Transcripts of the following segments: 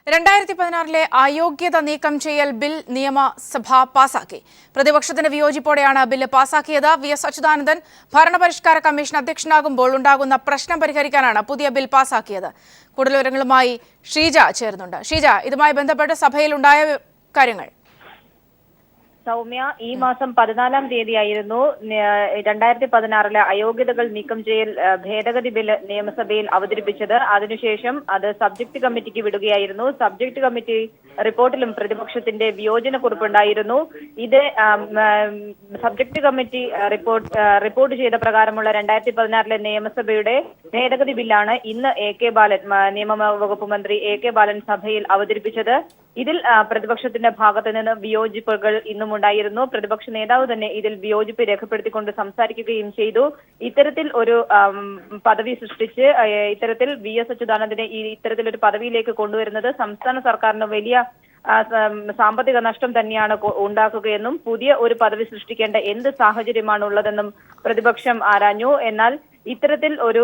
2016 അയോഗ്യത നീക്കം ചെയ്യൽ ബിൽ നിയമസഭ പാസാക്കി. പ്രതിപക്ഷത്തിന്റെ വിയോജിപ്പോടെയാണ് ബില്ല് പാസാക്കിയത്. വി.എസ്. അച്യുതാനന്ദൻ ഭരണപരിഷ്കാര കമ്മീഷൻ അധ്യക്ഷനാകുമ്പോൾ ഉണ്ടാകുന്ന പ്രശ്നം പരിഹരിക്കാനാണ് പുതിയ ബിൽ പാസാക്കിയത്. കൂടുതൽ വിവരങ്ങളുമായി ഷീജ ചേരുന്നുണ്ട്. ഷീജ, ഇതുമായി ബന്ധപ്പെട്ട് സഭയിൽ ഉണ്ടായ കാര്യങ്ങൾ. സൗമ്യ, ഈ മാസം 14-ാം തീയതിയായിരുന്നു 2016 അയോഗ്യതകൾ നീക്കം ചെയ്യൽ ഭേദഗതി ബില്ല് നിയമസഭയിൽ അവതരിപ്പിച്ചത്. അതിനുശേഷം അത് സബ്ജക്ട് കമ്മിറ്റിക്ക് വിടുകയായിരുന്നു. സബ്ജക്ട് കമ്മിറ്റി റിപ്പോർട്ടിലും പ്രതിപക്ഷത്തിന്റെ വിയോജനക്കുറിപ്പുണ്ടായിരുന്നു. ഇത് സബ്ജക്ട് കമ്മിറ്റി റിപ്പോർട്ട് ചെയ്ത പ്രകാരമുള്ള 2016 നിയമസഭയുടെ ഭേദഗതി ബില്ലാണ് ഇന്ന് നിയമ വകുപ്പ് മന്ത്രി എ.കെ. ബാലൻ സഭയിൽ അവതരിപ്പിച്ചത്. ഇതിൽ പ്രതിപക്ഷത്തിന്റെ ഭാഗത്ത് നിന്ന് വിയോജിപ്പുകൾ ഇന്നും ഉണ്ടായിരുന്നു. പ്രതിപക്ഷ നേതാവ് തന്നെ ഇതിൽ വിയോജിപ്പ് രേഖപ്പെടുത്തിക്കൊണ്ട് സംസാരിക്കുകയും ചെയ്തു. ഇത്തരത്തിൽ ഒരു പദവി സൃഷ്ടിച്ച് ഇത്തരത്തിൽ വി.എസ്. അച്യുതാനന്ദനെ ഇത്തരത്തിലൊരു പദവിയിലേക്ക് കൊണ്ടുവരുന്നത് സംസ്ഥാന സർക്കാരിന് വലിയ സാമ്പത്തിക നഷ്ടം തന്നെയാണ് ഉണ്ടാക്കുകയെന്നും പുതിയ ഒരു പദവി സൃഷ്ടിക്കേണ്ട എന്ത് സാഹചര്യമാണ് ഉള്ളതെന്നും പ്രതിപക്ഷം ആരാഞ്ഞു. എന്നാൽ ഇത്തരത്തിൽ ഒരു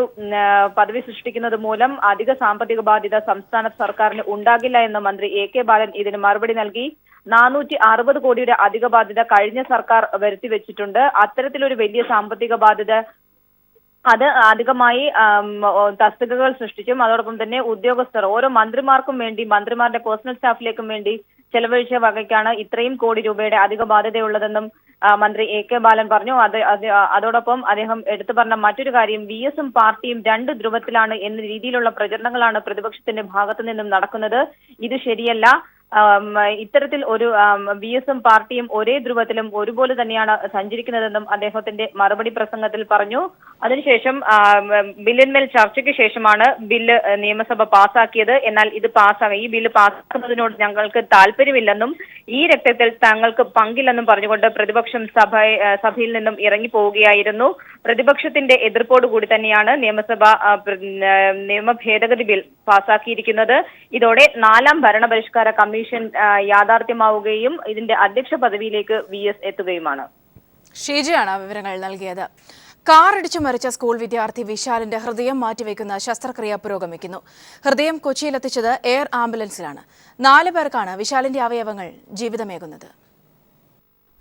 പദവി സൃഷ്ടിക്കുന്നത് മൂലം അധിക സാമ്പത്തിക ബാധ്യത സംസ്ഥാന സർക്കാരിന് ഉണ്ടാകില്ല എന്ന് മന്ത്രി എ.കെ. ബാലൻ ഇതിന് മറുപടി നൽകി. 460 കോടിയുടെ അധിക ബാധ്യത കഴിഞ്ഞ സർക്കാർ വരുത്തിവെച്ചിട്ടുണ്ട്. അത്തരത്തിലൊരു വലിയ സാമ്പത്തിക ബാധ്യത അത് അധികമായി തസ്തികകൾ സൃഷ്ടിച്ചും അതോടൊപ്പം തന്നെ ഉദ്യോഗസ്ഥർ ഓരോ മന്ത്രിമാർക്കും വേണ്ടി മന്ത്രിമാരുടെ പേഴ്സണൽ സ്റ്റാഫിലേക്കും വേണ്ടി ചെലവഴിച്ച വകയ്ക്കാണ് ഇത്രയും കോടി രൂപയുടെ അധിക ബാധ്യതയുള്ളതെന്നും മന്ത്രി എ.കെ. ബാലൻ പറഞ്ഞു. അതോടൊപ്പം അദ്ദേഹം എടുത്തു പറഞ്ഞ മറ്റൊരു കാര്യം, വി.എസും പാർട്ടിയും രണ്ട് ധ്രുവത്തിലാണ് എന്ന രീതിയിലുള്ള പ്രചരണങ്ങളാണ് പ്രതിപക്ഷത്തിന്റെ ഭാഗത്തു നിന്നും നടക്കുന്നത്. ഇത് ശരിയല്ല. ഇത്തരത്തിൽ ഒരു വി.എസും പാർട്ടിയും ഒരേ ധ്രുവത്തിലും ഒരുപോലെ തന്നെയാണ് സഞ്ചരിക്കുന്നതെന്നും അദ്ദേഹത്തിന്റെ മറുപടി പ്രസംഗത്തിൽ പറഞ്ഞു. അതിനുശേഷം ബില്ലിന്മേൽ ചർച്ചയ്ക്ക് ശേഷമാണ് ബില്ല് നിയമസഭ പാസാക്കിയത്. എന്നാൽ ഈ ബില്ല് പാസാക്കുന്നതിനോട് ഞങ്ങൾക്ക് താല്പര്യമില്ലെന്നും ഈ രക്തത്തിൽ തങ്ങൾക്ക് പങ്കില്ലെന്നും പറഞ്ഞുകൊണ്ട് പ്രതിപക്ഷം സഭയിൽ നിന്നും ഇറങ്ങി പോവുകയായിരുന്നു. പ്രതിപക്ഷത്തിന്റെ എതിർപ്പോടുകൂടി തന്നെയാണ് നിയമ ഭേദഗതി ബിൽ പാസാക്കിയിരിക്കുന്നത്. ഇതോടെ 4-ാം ഭരണപരിഷ്കാര കമ്മീഷൻ യാഥാർത്ഥ്യമാവുകയും ഇതിന്റെ അധ്യക്ഷ പദവിയിലേക്ക് വി.എസ്. എത്തുകയുമാണ്. ഷീജയാണ് വിവരങ്ങൾ നൽകിയത്. കാറിടിച്ചു മരിച്ച സ്കൂൾ വിദ്യാർത്ഥി വിശാലിന്റെ ഹൃദയം മാറ്റിവെക്കുന്ന ശസ്ത്രക്രിയ പുരോഗമിക്കുന്നു. ഹൃദയം കൊച്ചിയിലെത്തിച്ചത് എയർ ആംബുലൻസിലാണ്. 4 പേർക്കാണ് വിശാലിന്റെ അവയവങ്ങൾ ജീവിതമേകുന്നത്.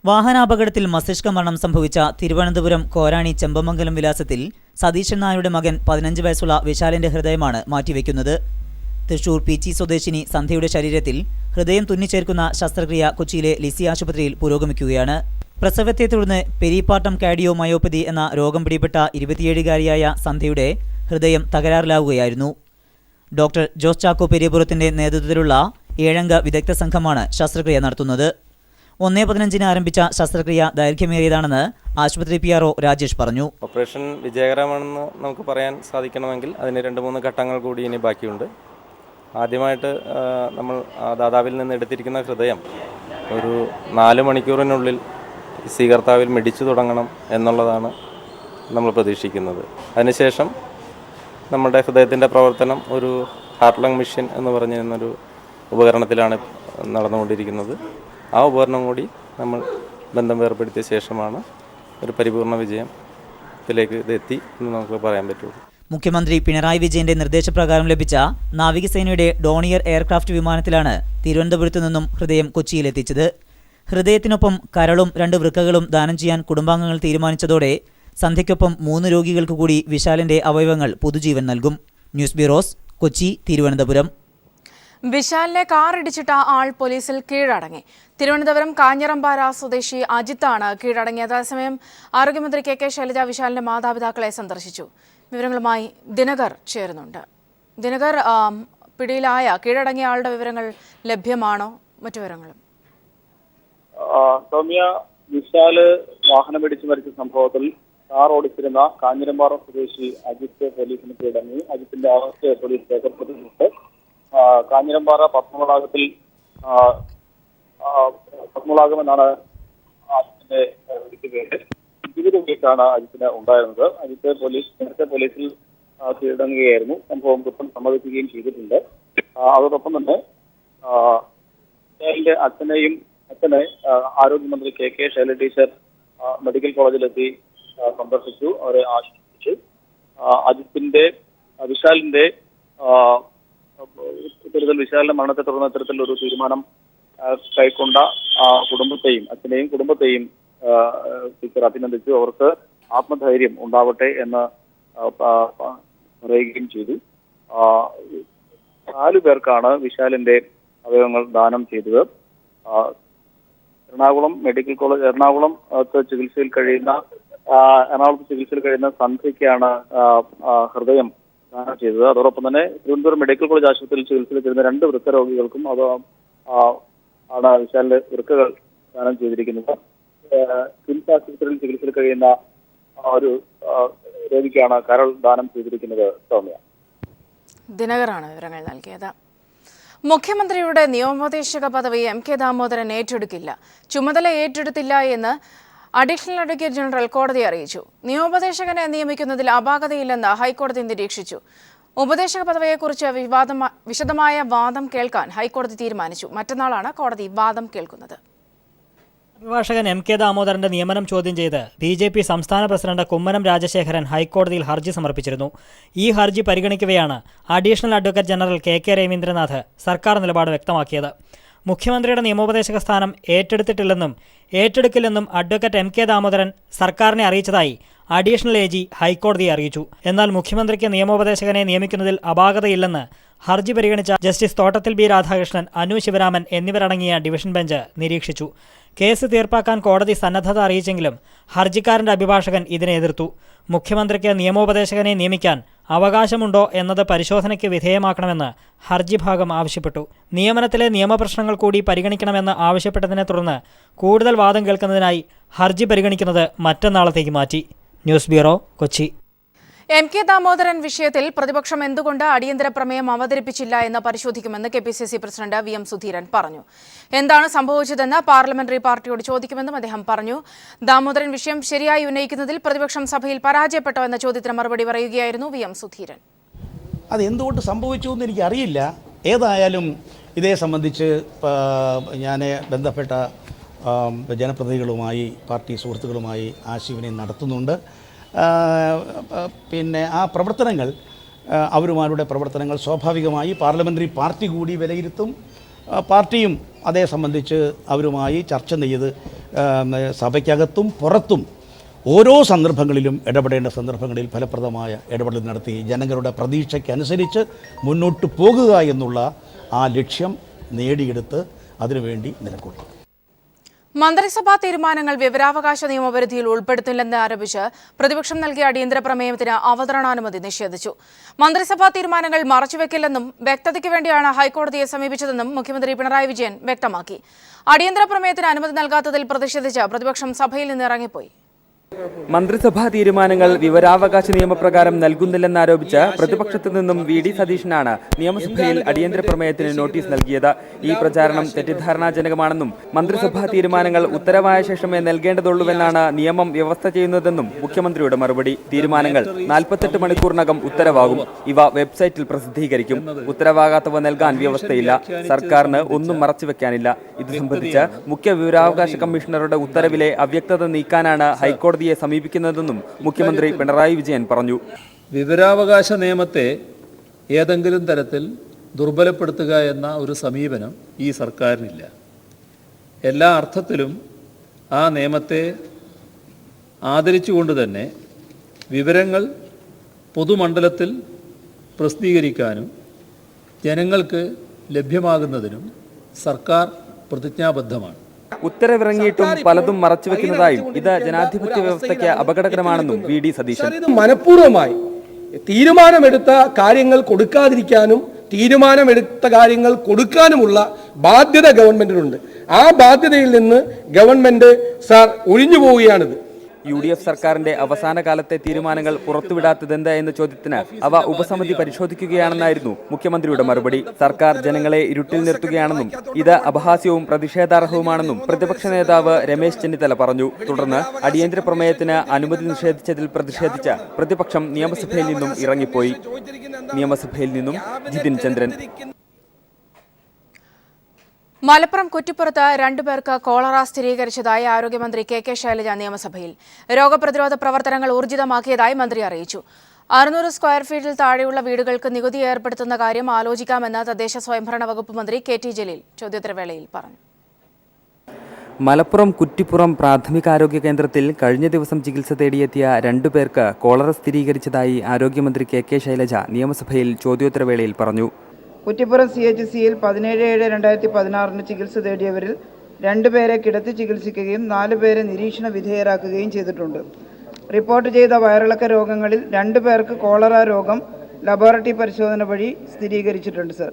വാഹനാപകടത്തിൽ മസ്തിഷ്ക മരണം സംഭവിച്ച തിരുവനന്തപുരം കോരാണി ചെമ്പമംഗലം വിലാസത്തിൽ സതീശൻ നായരുടെ മകൻ 15 വയസ്സുള്ള വിശാലിന്റെ ഹൃദയമാണ് മാറ്റിവെക്കുന്നത്. തൃശൂർ പീച്ചി സ്വദേശിനി സന്ധ്യയുടെ ശരീരത്തിൽ ഹൃദയം തുന്നിച്ചേർക്കുന്ന ശസ്ത്രക്രിയ കൊച്ചിയിലെ ലിസി ആശുപത്രിയിൽ പുരോഗമിക്കുകയാണ്. പ്രസവത്തെ തുടർന്ന് പെരിപ്പാട്ടം കാർഡിയോ മയോപ്പതി എന്ന രോഗം പിടിപെട്ട 27-കാരിയായ സന്ധ്യയുടെ ഹൃദയം തകരാറിലാവുകയായിരുന്നു. ഡോക്ടർ ജോസ് ചാക്കോ പെരിയപുരത്തിന്റെ നേതൃത്വത്തിലുള്ള 7-അംഗ വിദഗ്ധ സംഘമാണ് ശസ്ത്രക്രിയ നടത്തുന്നത്. 1:15 ആരംഭിച്ച ശസ്ത്രക്രിയ ദൈർഘ്യമേറിയതാണെന്ന് ആശുപത്രി പി.ആർ.ഒ. രാജേഷ് പറഞ്ഞു. ഓപ്പറേഷൻ വിജയകരമാണെന്ന് നമുക്ക് പറയാൻ സാധിക്കണമെങ്കിൽ അതിന് 2-3 ഘട്ടങ്ങൾ കൂടി ഇനി ബാക്കിയുണ്ട്. ആദ്യമായിട്ട് നമ്മൾ ദാതാവിൽ നിന്ന് എടുത്തിരിക്കുന്ന ഹൃദയം ഒരു 4 മണിക്കൂറിനുള്ളിൽ സ്വീകർത്താവിൽ മിടിച്ചു തുടങ്ങണം എന്നുള്ളതാണ് നമ്മൾ പ്രതീക്ഷിക്കുന്നത്. അതിനുശേഷം നമ്മുടെ ഹൃദയത്തിൻ്റെ പ്രവർത്തനം ഒരു ഹാർട്ട് ലങ് മെഷീൻ എന്ന് പറഞ്ഞിരുന്നൊരു ഉപകരണത്തിലാണ് നടന്നുകൊണ്ടിരിക്കുന്നത്. ആ ഉപകരണം കൂടി നമ്മൾ ബന്ധം വേർപ്പെടുത്തിയ ശേഷമാണ് ഒരു പരിപൂർണ വിജയത്തിലേക്ക് ഇതെത്തി എന്ന് നമുക്ക് പറയാൻ പറ്റുള്ളൂ. മുഖ്യമന്ത്രി പിണറായി വിജയന്റെ നിർദ്ദേശപ്രകാരം ലഭിച്ച നാവികസേനയുടെ ഡോണിയർ എയർക്രാഫ്റ്റ് വിമാനത്തിലാണ് തിരുവനന്തപുരത്തു നിന്നും ഹൃദയം കൊച്ചിയിലെത്തിച്ചത്. ഹൃദയത്തിനൊപ്പം കരളും 2 വൃക്കകളും ദാനം ചെയ്യാൻ കുടുംബാംഗങ്ങൾ തീരുമാനിച്ചതോടെ സന്ധ്യയ്ക്കൊപ്പം 3 രോഗികൾക്ക് കൂടി വിശാലിന്റെ അവയവങ്ങൾ പുതുജീവൻ നൽകും. News bureaus, Kochi, Thiruvananthapuram. വിശാലിനെ കാറിടിച്ചിട്ട ആൾ പോലീസിൽ കീഴടങ്ങി. തിരുവനന്തപുരം കാഞ്ഞിറമ്പാറ സ്വദേശി അജിത്താണ് കീഴടങ്ങിയത്. അതേസമയം ആരോഗ്യമന്ത്രി കെ.കെ. ശൈലജ വിശാലിന്റെ മാതാപിതാക്കളെ സന്ദർശിച്ചു. വിവരങ്ങളുമായി ദിനകർ ചേരുന്നുണ്ട്. ദിനകർ, കീഴടങ്ങിയ ആളുടെ വിവരങ്ങൾ ലഭ്യമാണോ? മറ്റു വിവരങ്ങളും? സൗമ്യ, വിശാല് വാഹനമിടിച്ച് മരിച്ച സംഭവത്തിൽ കാർ ഓടിച്ചിരുന്ന കാഞ്ഞിരമ്പാറ സ്വദേശി അജിത്ത് പോലീസിന് കീഴടങ്ങി. അജിത്തിന്റെ അറസ്റ്റ് പോലീസ് രേഖപ്പെടുത്തിയിട്ടുണ്ട്. കാഞ്ഞിരമ്പാറ പത്മനാഭം എന്നാണ് അജിത്തിന്റെ പേര്. ജീവിത കേസാണ് അജിത്തിന് ഉണ്ടായിരുന്നത്. നേരത്തെ പോലീസിൽ കീഴടങ്ങുകയായിരുന്നു. സംഭവം കുറ്റം സമ്മതിക്കുകയും ചെയ്തിട്ടുണ്ട്. അതോടൊപ്പം തന്നെ വിശാലിന്റെ അച്ഛനെ ആരോഗ്യമന്ത്രി കെ.കെ. ശൈലജ ടീച്ചർ മെഡിക്കൽ കോളേജിലെത്തി സന്ദർശിച്ചു. അവരെ ആശ്വസിപ്പിച്ചു. വിശാലിന്റെ ഇത്തരത്തിൽ വിശാലിന്റെ മരണത്തെ തുടർന്ന് ഇത്തരത്തിലൊരു തീരുമാനം കൈക്കൊണ്ട കുടുംബത്തെയും അച്ഛനെയും കുടുംബത്തെയും സ്പീക്കർ അഭിനന്ദിച്ചു. അവർക്ക് ആത്മധൈര്യം ഉണ്ടാവട്ടെ എന്ന് പറയുകയും ചെയ്തു. 4 പേർക്കാണ് വിശാലിന്റെ അവയവങ്ങൾ ദാനം ചെയ്തത്. എറണാകുളത്ത് ചികിത്സയിൽ കഴിയുന്ന സന്ധ്യയ്ക്കാണ് ഹൃദയം ദാനം ചെയ്തത്. അതോടൊപ്പം തന്നെ തിരുവനന്തപുരം മെഡിക്കൽ കോളേജ് ആശുപത്രിയിൽ ചികിത്സയിൽ കഴിയുന്ന 2 വൃക്കരോഗികൾക്കും ആണ് വിശാലിന്റെ വൃക്കകൾ ദാനം ചെയ്തിരിക്കുന്നത്. കിംസ് ആശുപത്രിയിൽ ചികിത്സയിൽ കഴിയുന്ന ഒരു രോഗിക്കാണ് കരൾ ദാനം ചെയ്തിരിക്കുന്നത്. സൗമ്യ, ദിനകറാണ് വിവരങ്ങൾ നൽകിയത്. മുഖ്യമന്ത്രിയുടെ നിയമോപദേശക പദവി എം കെ ദാമോദരൻ ഏറ്റെടുക്കില്ല. ചുമതല ഏറ്റെടുത്തില്ല എന്ന് അഡീഷണൽ അഡ്വക്കേറ്റ് ജനറൽ കോടതിയെ അറിയിച്ചു. നിയമോപദേശകനെ നിയമിക്കുന്നതിൽ അപാകതയില്ലെന്ന് ഹൈക്കോടതി നിരീക്ഷിച്ചു. ഉപദേശക പദവിയെക്കുറിച്ച് വിശദമായ വാദം കേൾക്കാൻ ഹൈക്കോടതി തീരുമാനിച്ചു. മറ്റന്നാളാണ് കോടതി വാദം കേൾക്കുന്നത്. അഭിഭാഷകൻ എം കെ ദാമോദരന്റെ നിയമനം ചോദ്യം ചെയ്ത് BJP സംസ്ഥാന പ്രസിഡന്റ് കുമ്മനം രാജശേഖരൻ ഹൈക്കോടതിയിൽ ഹർജി സമർപ്പിച്ചിരുന്നു. ഈ ഹർജി പരിഗണിക്കവെയാണ് additional advocate general KK Raveendranath സർക്കാർ നിലപാട് വ്യക്തമാക്കിയത്. മുഖ്യമന്ത്രിയുടെ നിയമോപദേശക സ്ഥാനം ഏറ്റെടുത്തിട്ടില്ലെന്നും ഏറ്റെടുക്കില്ലെന്നും അഡ്വക്കേറ്റ് എം കെ ദാമോദരൻ സർക്കാരിനെ അറിയിച്ചതായി അഡീഷണൽ AG ഹൈക്കോടതിയെ അറിയിച്ചു. എന്നാൽ മുഖ്യമന്ത്രിക്ക് നിയമോപദേശകനെ നിയമിക്കുന്നതിൽ അപാകതയില്ലെന്ന് ഹർജി പരിഗണിച്ച ജസ്റ്റിസ് തോട്ടത്തിൽ B രാധാകൃഷ്ണൻ, അനു ശിവരാമൻ എന്നിവരടങ്ങിയ ഡിവിഷൻ ബെഞ്ച് നിരീക്ഷിച്ചു. കേസ് തീർപ്പാക്കാൻ കോടതി സന്നദ്ധത അറിയിച്ചെങ്കിലും ഹർജിക്കാരന്റെ അഭിഭാഷകൻ ഇതിനെ എതിർത്തു. മുഖ്യമന്ത്രിക്ക് നിയമോപദേശകനെ നിയമിക്കാൻ അവകാശമുണ്ടോ എന്നത് പരിശോധനയ്ക്ക് വിധേയമാക്കണമെന്ന് ഹർജി ഭാഗം ആവശ്യപ്പെട്ടു. നിയമനത്തിലെ നിയമപ്രശ്നങ്ങൾ കൂടി പരിഗണിക്കണമെന്ന് ആവശ്യപ്പെട്ടതിനെ തുടർന്ന് കൂടുതൽ വാദം കേൾക്കുന്നതിനായി ഹർജി പരിഗണിക്കുന്നത് മറ്റന്നാളത്തേക്ക് മാറ്റി. News bureau, Kochi. M K Damodaran വിഷയത്തിൽ പ്രതിപക്ഷം എന്തുകൊണ്ട് അടിയന്തര പ്രമേയം അവതരിപ്പിച്ചില്ല എന്ന് പരിശോധിക്കുമെന്ന് KPCC പ്രസിഡന്റ് VM സുധീരൻ പറഞ്ഞു. എന്താണ് സംഭവിച്ചതെന്ന് പാർലമെന്ററി പാർട്ടിയോട് ചോദിക്കുമെന്നും അദ്ദേഹം പറഞ്ഞു. ദാമോദരൻ വിഷയം ശരിയായി ഉന്നയിക്കുന്നതിൽ പ്രതിപക്ഷം സഭയിൽ പരാജയപ്പെട്ടോ എന്ന ചോദ്യത്തിന് മറുപടി പറയുകയായിരുന്നു VM സുധീരൻ. അത് എന്തുകൊണ്ട് സംഭവിച്ചു എന്ന് എനിക്കറിയില്ല. ഏതായാലും ഇതേ സംബന്ധിച്ച് ഞാൻ ബന്ധപ്പെട്ട ജനപ്രതിനിധികളുമായി പാർട്ടി സുഹൃത്തുക്കളുമായി ആശയവിനിമയം നടത്തുന്നുണ്ട്. പിന്നെ ആ പ്രവർത്തനങ്ങൾ അവരുടെ പ്രവർത്തനങ്ങൾ സ്വാഭാവികമായി പാർലമെൻ്ററി പാർട്ടി കൂടി വിലയിരുത്തും. പാർട്ടിയും അതേ സംബന്ധിച്ച് അവരുമായി ചർച്ച ചെയ്ത് സഭയ്ക്കകത്തും പുറത്തും ഓരോ സന്ദർഭങ്ങളിലും ഇടപെടേണ്ട സന്ദർഭങ്ങളിൽ ഫലപ്രദമായ ഇടപെടൽ നടത്തി ജനങ്ങളുടെ പ്രതീക്ഷയ്ക്കനുസരിച്ച് മുന്നോട്ട് പോകുക എന്നുള്ള ആ ലക്ഷ്യം നേടിയെടുത്ത് അതിനുവേണ്ടി നിലകൊള്ളും. മന്ത്രിസഭാ തീരുമാനങ്ങൾ വിവരാവകാശ നിയമപരിധിയിൽ ഉൾപ്പെടുത്തില്ലെന്ന് ആരോപിച്ച് പ്രതിപക്ഷം നൽകിയ അടിയന്തര പ്രമേയത്തിന് അവതരണാനുമതി നിഷേധിച്ചു. മന്ത്രിസഭാ തീരുമാനങ്ങൾ മറച്ചുവെക്കില്ലെന്നും വ്യക്തതയ്ക്ക് വേണ്ടിയാണ് ഹൈക്കോടതിയെ സമീപിച്ചതെന്നും മുഖ്യമന്ത്രി പിണറായി വിജയൻ വ്യക്തമാക്കി. അടിയന്തര പ്രമേയത്തിന് അനുമതി നൽകാത്തതിൽ പ്രതിഷേധിച്ച് പ്രതിപക്ഷം സഭയിൽ നിന്ന് ഇറങ്ങിപ്പോയി. മന്ത്രിസഭാ തീരുമാനങ്ങൾ വിവരാവകാശ നിയമപ്രകാരം നൽകുന്നില്ലെന്നാരോപിച്ച് പ്രതിപക്ഷത്തു നിന്നും VD സതീശനാണ് നിയമസഭയിൽ അടിയന്തര പ്രമേയത്തിന് നോട്ടീസ് നൽകിയത്. ഈ പ്രചാരണം തെറ്റിദ്ധാരണാജനകമാണെന്നും മന്ത്രിസഭാ തീരുമാനങ്ങൾ ഉത്തരവായ ശേഷമേ നൽകേണ്ടതുള്ളൂവെന്നാണ് നിയമം വ്യവസ്ഥ ചെയ്യുന്നതെന്നും മുഖ്യമന്ത്രിയുടെ മറുപടി. തീരുമാനങ്ങൾ 48 മണിക്കൂറിനകം ഉത്തരവാകും. ഇവ വെബ്സൈറ്റിൽ പ്രസിദ്ധീകരിക്കും. ഉത്തരവാകാത്തവ നൽകാൻ വ്യവസ്ഥയില്ല. സർക്കാരിന് ഒന്നും മറച്ചുവെക്കാനില്ല. ഇത് സംബന്ധിച്ച് മുഖ്യ വിവരാവകാശ കമ്മീഷണറുടെ ഉത്തരവിലെ അവ്യക്തത നീക്കാനാണ് ഹൈക്കോടതിയെ സമീപിക്കുന്നതെന്നും മുഖ്യമന്ത്രി പിണറായി വിജയൻ പറഞ്ഞു. വിവരാവകാശ നിയമത്തെ ഏതെങ്കിലും തരത്തിൽ ദുർബലപ്പെടുത്തുക എന്ന ഒരു സമീപനം ഈ സർക്കാരിനില്ല. എല്ലാ അർത്ഥത്തിലും ആ നിയമത്തെ ആദരിച്ചുകൊണ്ട് തന്നെ വിവരങ്ങൾ പൊതുമണ്ഡലത്തിൽ പ്രസിദ്ധീകരിക്കാനും ജനങ്ങൾക്ക് ലഭ്യമാകുന്നതിനും സർക്കാർ പ്രതിജ്ഞാബദ്ധമാണ്. ഉത്തരവിറങ്ങിയിട്ടും പലതും മറച്ചുവെക്കുന്നതായും ഇത് ജനാധിപത്യ വ്യവസ്ഥയ്ക്ക് അപകടകരമാണെന്നും VD സതീശൻ. മനഃപൂർവ്വമായി തീരുമാനമെടുത്ത കാര്യങ്ങൾ കൊടുക്കാതിരിക്കാനും തീരുമാനമെടുത്ത കാര്യങ്ങൾ കൊടുക്കാനുമുള്ള ബാധ്യത ഗവൺമെന്റിനുണ്ട്. ആ ബാധ്യതയിൽ നിന്ന് ഗവൺമെന്റ് ഒഴിഞ്ഞു പോവുകയാണിത്. UDF സർക്കാരിന്റെ അവസാന കാലത്തെ തീരുമാനങ്ങൾ പുറത്തുവിടാത്തതെന്ത് എന്ന ചോദ്യത്തിന് അവ ഉപസമിതി പരിശോധിക്കുകയാണെന്നായിരുന്നു മുഖ്യമന്ത്രിയുടെ മറുപടി. സർക്കാർ ജനങ്ങളെ ഇരുട്ടിൽ നിർത്തുകയാണെന്നും ഇത് അപഹാസ്യവും പ്രതിഷേധാർഹവുമാണെന്നും പ്രതിപക്ഷ നേതാവ് രമേശ് ചെന്നിത്തല പറഞ്ഞു. തുടർന്ന് അടിയന്തര പ്രമേയത്തിന് അനുമതി നിഷേധിച്ചതിൽ പ്രതിഷേധിച്ച് പ്രതിപക്ഷം നിയമസഭയിൽ നിന്നും ഇറങ്ങിപ്പോയി. നിയമസഭയിൽ നിന്നും ജിതിൻ ചന്ദ്രൻ. മലപ്പുറം കുറ്റിപ്പുറത്ത് 2 പേർക്ക് കോളറ സ്ഥിരീകരിച്ചതായി ആരോഗ്യമന്ത്രി KK ശൈലജ നിയമസഭയിൽ. രോഗപ്രതിരോധ പ്രവർത്തനങ്ങൾ ഊർജിതമാക്കിയതായി മന്ത്രി അറിയിച്ചു. 600 സ്ക്വയർ ഫീറ്റിൽ താഴെയുള്ള വീടുകൾക്ക് നികുതി ഏർപ്പെടുത്തുന്ന കാര്യം ആലോചിക്കാമെന്ന് തദ്ദേശ സ്വയംഭരണ വകുപ്പ് മന്ത്രി KT ജലീൽ ചോദ്യോത്തരവേളയിൽ പറഞ്ഞു. മലപ്പുറം കുറ്റിപ്പുറം പ്രാഥമികാരോഗ്യ കേന്ദ്രത്തിൽ കഴിഞ്ഞ ദിവസം ചികിത്സ തേടിയെത്തിയ 2 പേർക്ക് കോളറ സ്ഥിരീകരിച്ചതായി ആരോഗ്യമന്ത്രി KK ശൈലജ നിയമസഭയിൽ ചോദ്യോത്തരവേളയിൽ പറഞ്ഞു. കുറ്റിപ്പുറം CHCയിൽ 17/7/2016 ചികിത്സ തേടിയവരിൽ 2 പേരെ കിടത്തി ചികിത്സിക്കുകയും 4 പേരെ നിരീക്ഷണ വിധേയരാക്കുകയും ചെയ്തിട്ടുണ്ട്. റിപ്പോർട്ട് ചെയ്ത വയറിളക്ക രോഗങ്ങളിൽ 2 പേർക്ക് കോളറ രോഗം ലബോറട്ടറി പരിശോധന വഴി സ്ഥിരീകരിച്ചിട്ടുണ്ട് സർ.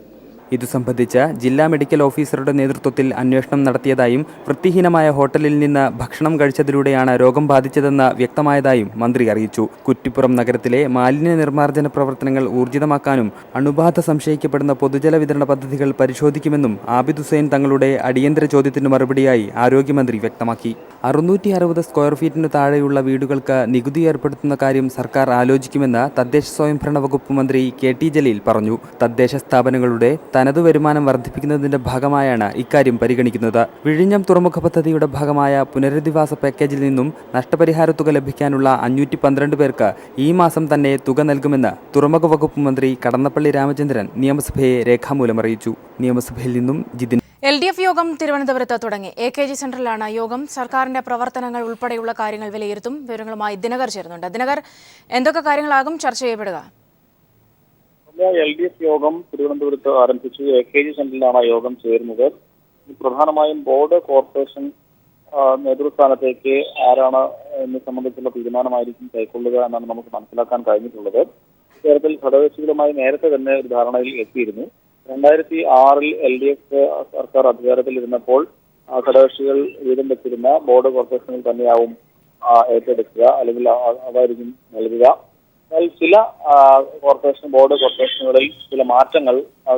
ഇതു സംബന്ധിച്ച് ജില്ലാ മെഡിക്കൽ ഓഫീസറുടെ നേതൃത്വത്തിൽ അന്വേഷണം നടത്തിയതായും വൃത്തിഹീനമായ ഹോട്ടലിൽ നിന്ന് ഭക്ഷണം കഴിച്ചതിലൂടെയാണ് രോഗം ബാധിച്ചതെന്ന് വ്യക്തമായതായും മന്ത്രി അറിയിച്ചു. കുറ്റിപ്പുറം നഗരത്തിലെ മാലിന്യ നിർമ്മാർജ്ജന പ്രവർത്തനങ്ങൾ ഊർജിതമാക്കാനും അണുബാധ സംശയിക്കപ്പെടുന്ന പൊതുജല വിതരണ പദ്ധതികൾ പരിശോധിക്കുമെന്നും ആബിദ് ഹുസൈൻ തങ്ങളുടെ അടിയന്തര ചോദ്യത്തിന് മറുപടിയായി ആരോഗ്യമന്ത്രി വ്യക്തമാക്കി. 660 സ്ക്വയർ ഫീറ്റിന് താഴെയുള്ള വീടുകൾക്ക് നികുതി ഏർപ്പെടുത്തുന്ന കാര്യം സർക്കാർ ആലോചിക്കുമെന്ന് തദ്ദേശ സ്വയംഭരണ വകുപ്പ് മന്ത്രി KT ജലീൽ പറഞ്ഞു. തദ്ദേശ സ്ഥാപനങ്ങളുടെ തനതു വരുമാനം വർദ്ധിപ്പിക്കുന്നതിന്റെ ഭാഗമായാണ് ഇക്കാര്യം പരിഗണിക്കുന്നത്. വിഴിഞ്ഞം തുറമുഖ പദ്ധതിയുടെ ഭാഗമായ പുനരധിവാസ പാക്കേജിൽ നിന്നും നഷ്ടപരിഹാര തുക ലഭിക്കാനുള്ള 512 പേർക്ക് ഈ മാസം തന്നെ തുക നൽകുമെന്ന് തുറമുഖ വകുപ്പ് മന്ത്രി കടന്നപ്പള്ളി രാമചന്ദ്രൻ നിയമസഭയെ രേഖാമൂലം അറിയിച്ചു. നിയമസഭയിൽ നിന്നും ജിതിൻ. LDF യോഗം തിരുവനന്തപുരത്ത് തുടങ്ങി. AKG സെന്ററിലാണ് യോഗം. സർക്കാരിന്റെ പ്രവർത്തനങ്ങൾ ഉൾപ്പെടെയുള്ള കാര്യങ്ങൾ വിലയിരുത്തും. വിവരങ്ങളുമായി ദിനകർ ചേരുന്നുണ്ട്. ദിനകർ, എന്തൊക്കെ കാര്യങ്ങളാകും ചർച്ച ചെയ്യപ്പെടുക? LDF യോഗം തിരുവനന്തപുരത്ത് ആരംഭിച്ചു. AKG സെന്ററിലാണ് യോഗം ചേരുന്നത്. പ്രധാനമായും ബോർഡ് കോർപ്പറേഷൻ നേതൃസ്ഥാനത്തേക്ക് ആരാണ് എന്ന് സംബന്ധിച്ചുള്ള തീരുമാനമായിരിക്കും കൈക്കൊള്ളുക എന്നാണ് നമുക്ക് മനസ്സിലാക്കാൻ കഴിഞ്ഞിട്ടുള്ളത്. ഇത്തരത്തിൽ ഘടകകക്ഷികളുമായി നേരത്തെ തന്നെ ഒരു ധാരണയിൽ എത്തിയിരുന്നു. 2006 LDF സർക്കാർ അധികാരത്തിലിരുന്നപ്പോൾ ഘടകകക്ഷികൾ വീതം വെച്ചിരുന്ന ബോർഡ് കോർപ്പറേഷനിൽ തന്നെയാവും ഏറ്റെടുക്കുക, അല്ലെങ്കിൽ അതായിരിക്കും നൽകുക. എന്നാൽ ചില ബോർഡ് കോർപ്പറേഷനുകളിൽ ചില മാറ്റങ്ങൾ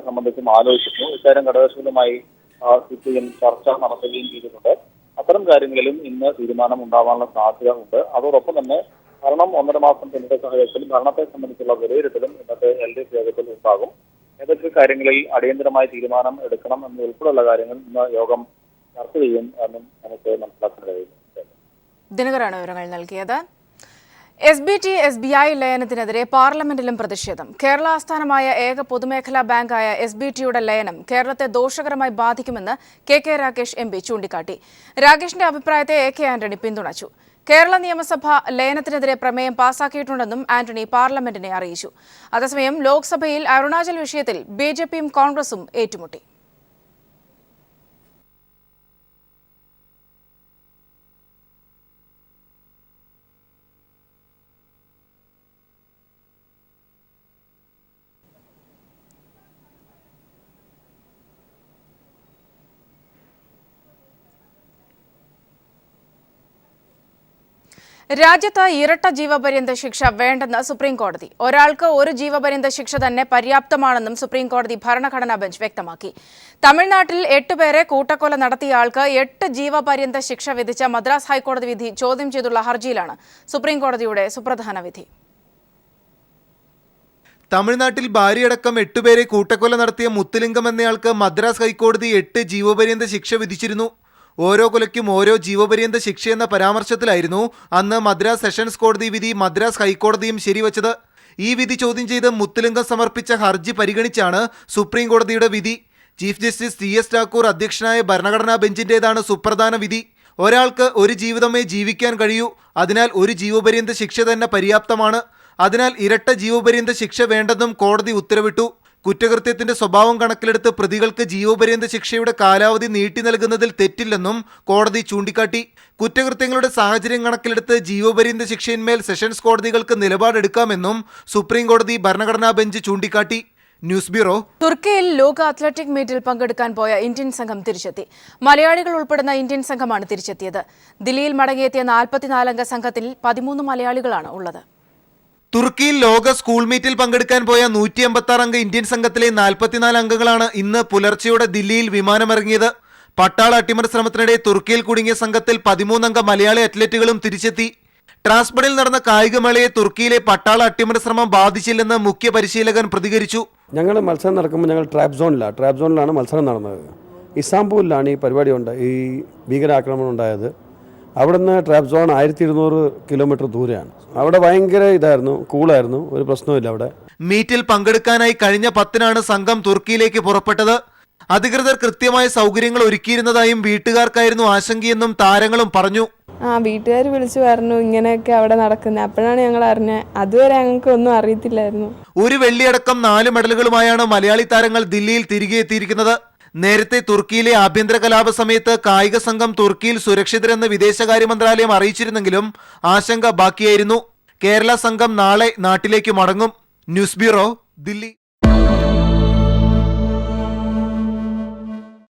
സംബന്ധിച്ചും ആലോചിച്ചിരുന്നു. ഇത്തരം ഘടകകക്ഷികളുമായി CPM ചർച്ച നടത്തുകയും ചെയ്തിട്ടുണ്ട്. അത്തരം കാര്യങ്ങളിലും ഇന്ന് തീരുമാനം ഉണ്ടാവാനുള്ള സാധ്യത ഉണ്ട്. അതോടൊപ്പം തന്നെ ഭരണം 1.5 മാസം പിന്നിട്ട സാഹചര്യത്തിൽ ഭരണത്തെ സംബന്ധിച്ചുള്ള വിലയിരുത്തലും ഇന്നത്തെ LDF യോഗത്തിൽ ഉണ്ടാകും. ഏതൊക്കെ കാര്യങ്ങളിൽ അടിയന്തരമായ തീരുമാനം എടുക്കണം എന്നുൾപ്പെടെയുള്ള കാര്യങ്ങൾ ഇന്ന് യോഗം ചർച്ച ചെയ്യും എന്നും നമുക്ക് മനസ്സിലാക്കാൻ കഴിയുന്നു. ദിനകരാണ് വിവരങ്ങൾ നൽകിയത്. SBT SBI ലയനത്തിനെതിരെ പാർലമെന്റിലും പ്രതിഷേധം. കേരള ആസ്ഥാനമായ ഏക പൊതുമേഖലാ ബാങ്കായ SBTയുടെ ലയനം കേരളത്തെ ദോഷകരമായി ബാധിക്കുമെന്ന് KK രാഗേഷ് MP ചൂണ്ടിക്കാട്ടി. രാഗേഷിന്റെ അഭിപ്രായത്തെ AK ആന്റണി പിന്തുണച്ചു. കേരള നിയമസഭ ലയനത്തിനെതിരെ പ്രമേയം പാസാക്കിയിട്ടുണ്ടെന്നും ആന്റണി പാർലമെന്റിനെ അറിയിച്ചു. അതേസമയം ലോക്സഭയിൽ അരുണാചൽ വിഷയത്തിൽ BJPയും കോൺഗ്രസും ഏറ്റുമുട്ടി. രാജ്യത്ത് ഇരട്ട ജീവപര്യന്ത ശിക്ഷ വേണ്ടെന്ന് സുപ്രീംകോടതി. ഒരാൾക്ക് ഒരു ജീവപര്യന്ത ശിക്ഷ തന്നെ പര്യാപ്തമാണെന്നും സുപ്രീംകോടതി ഭരണഘടനാ ബെഞ്ച് വ്യക്തമാക്കി. തമിഴ്നാട്ടിൽ 8 പേരെ കൂട്ടക്കൊല നടത്തിയയാൾക്ക് 8 ജീവപര്യന്ത ശിക്ഷ വിധിച്ച മദ്രാസ് ഹൈക്കോടതി വിധി ചോദ്യം ചെയ്തുള്ള ഹർജിയിലാണ് സുപ്രീംകോടതിയുടെ സുപ്രധാന വിധി. തമിഴ്നാട്ടിൽ ഭാര്യയടക്കം 8 പേരെ കൂട്ടക്കൊല നടത്തിയ മുത്തുലിംഗം എന്നയാൾക്ക് മദ്രാസ് ഹൈക്കോടതി 8 ജീവപര്യന്ത ശിക്ഷ വിധിച്ചിരുന്നു. ഓരോ കൊലയ്ക്കും ഓരോ ജീവപര്യന്ത ശിക്ഷയെന്ന പരാമർശത്തിലായിരുന്നു അന്ന് മദ്രാസ് സെഷൻസ് കോടതി വിധി മദ്രാസ് ഹൈക്കോടതിയും ശരിവച്ചത്. ഈ വിധി ചോദ്യം ചെയ്ത് മുത്തുലിംഗം സമർപ്പിച്ച ഹർജി പരിഗണിച്ചാണ് സുപ്രീം കോടതിയുടെ വിധി. ചീഫ് ജസ്റ്റിസ് TS ഠാക്കൂർ അധ്യക്ഷനായ ഭരണഘടനാ ബെഞ്ചിന്റേതാണ് സുപ്രധാന വിധി. ഒരാൾക്ക് ഒരു ജീവിതമേ ജീവിക്കാൻ കഴിയൂ. അതിനാൽ ഒരു ജീവപര്യന്ത ശിക്ഷ തന്നെ പര്യാപ്തമാണ്. അതിനാൽ ഇരട്ട ജീവപര്യന്ത ശിക്ഷ വേണ്ടെന്നും കോടതി ഉത്തരവിട്ടു. കുറ്റകൃത്യത്തിന്റെ സ്വഭാവം കണക്കിലെടുത്ത് പ്രതികൾക്ക് ജീവപര്യന്ത ശിക്ഷയുടെ കാലാവധി നീട്ടി നൽകുന്നതിൽ തെറ്റില്ലെന്നും കോടതി ചൂണ്ടിക്കാട്ടി. കുറ്റകൃത്യങ്ങളുടെ സാഹചര്യം കണക്കിലെടുത്ത് ജീവപര്യന്ത ശിക്ഷയിന്മേൽ സെഷൻസ് കോടതികൾക്ക് നിലപാടെടുക്കാമെന്നും സുപ്രീം കോടതി ഭരണഘടനാ ബെഞ്ച് ചൂണ്ടിക്കാട്ടി. News bureau. തുർക്കിയിൽ ലോക അത്ലറ്റിക് മീറ്റിൽ പങ്കെടുക്കാൻ പോയ ഇന്ത്യൻ സംഘം തിരിച്ചെത്തി. മലയാളികൾ ഉൾപ്പെടുന്ന ഇന്ത്യൻ സംഘമാണ് തിരിച്ചെത്തിയത്. ദില്ലിയിൽ മടങ്ങിയെത്തിയ 44 അംഗ സംഘത്തിൽ 13 മലയാളികളാണ് ഉള്ളത്. തുർക്കിയിൽ ലോക സ്കൂൾ മീറ്റിൽ പങ്കെടുക്കാൻ പോയ 156 അംഗ ഇന്ത്യൻ സംഘത്തിലെ 44 അംഗങ്ങളാണ് ഇന്ന് പുലർച്ചെയോടെ ദില്ലിയിൽ വിമാനമിറങ്ങിയത്. പട്ടാള അട്ടിമറി ശ്രമത്തിനിടെ തുർക്കിയിൽ കുടുങ്ങിയ സംഘത്തിൽ 13 അംഗ മലയാളി അത്ലറ്റുകളും തിരിച്ചെത്തി. ട്രാൻസ്ബണിൽ നടന്ന കായികമേളയെ തുർക്കിയിലെ പട്ടാള അട്ടിമറി ശ്രമം ബാധിച്ചില്ലെന്ന് മുഖ്യ പരിശീലകൻ പ്രതികരിച്ചു. ഞങ്ങൾ മത്സരം നടക്കുമ്പോൾ ഞങ്ങൾ ട്രാപ്പ് സോണിലാണ് മത്സരം നടന്നത്. ഇസ്താംബൂളിലാണ് ഈ പരിപാടി ഈ ഭീകരാക്രമണം ഉണ്ടായത്. അവിടുന്ന് ട്രാപ്പ് സോൺ 1200 കിലോമീറ്റർ ദൂരെയാണ്. അവിടെ ഭയങ്കര ഇതായിരുന്നു, കൂളായിരുന്നു, ഒരു പ്രശ്നവുമില്ല അവിടെ. മീറ്റിൽ പങ്കെടുക്കാനായി കഴിഞ്ഞ 10-നാണ് സംഘം തുർക്കിയിലേക്ക് പുറപ്പെട്ടത്. അധികൃതർ കൃത്യമായ സൗകര്യങ്ങൾ ഒരുക്കിയിരുന്നതായും വീട്ടുകാർക്കായിരുന്നു ആശങ്കയെന്നും താരങ്ങളും പറഞ്ഞു. വീട്ടുകാർ വിളിച്ചു പറഞ്ഞു ഇങ്ങനെയൊക്കെ അവിടെ നടക്കുന്നത്. അപ്പോഴാണ് ഞങ്ങൾ അറിഞ്ഞത്. അതുവരെ ഞങ്ങൾക്ക് ഒന്നും അറിയത്തില്ലായിരുന്നു. ഒരു വെള്ളിയടക്കം 4 മെഡലുകളുമായാണ് മലയാളി താരങ്ങൾ ദില്ലിയിൽ തിരികെ എത്തിയിരിക്കുന്നത്. നേരത്തെ തുർക്കിയിലെ ആഭ്യന്തര കലാപ സമയത്ത് കായിക സംഘം തുർക്കിയിൽ സുരക്ഷിതരെന്ന് വിദേശകാര്യ മന്ത്രാലയം അറിയിച്ചിരുന്നെങ്കിലും ആശങ്ക ബാക്കിയായിരുന്നു. കേരള സംഘം നാളെ നാട്ടിലേക്ക് മടങ്ങും. News bureau, Delhi.